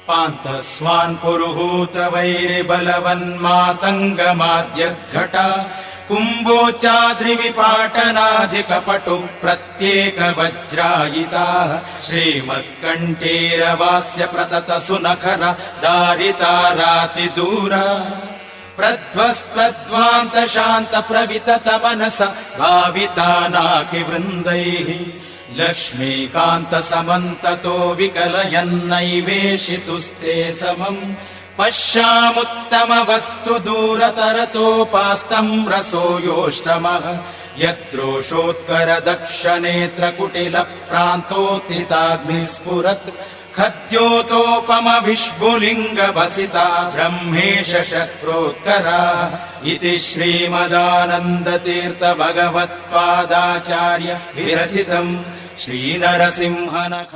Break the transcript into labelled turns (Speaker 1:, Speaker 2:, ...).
Speaker 1: पान्तस्वान् पुरुहूत वैरिबलवन्मातङ्गमाद्यद्घटा कुम्भोच्चाद्रिविपाटनाधिकपटु प्रत्येक वज्रायिताः श्रीमत्कण्ठेरवास्य प्रतत सुनखर दारितारातिदूरा प्रध्वस्तध्वान्त शान्त प्रवितत मनस भावितानाकिवृन्दैः लक्ष्मीकान्त समन्ततो विकलयन्नैवेशितुस्ते समम् पश्यामुत्तम वस्तु दूरतरतोपास्तम् रसो योष्टमः यत्रोषोत्कर दक्षनेत्र कुटिल प्रान्तोत्थिताग्निस्फुरत् खद्योतोपम विष्णुलिङ्ग वसिता ब्रह्मेश शक्रोत्करा इति श्रीमदानन्दतीर्थ भगवत्पादाचार्य विरचितम् श्रीनरसिंहनख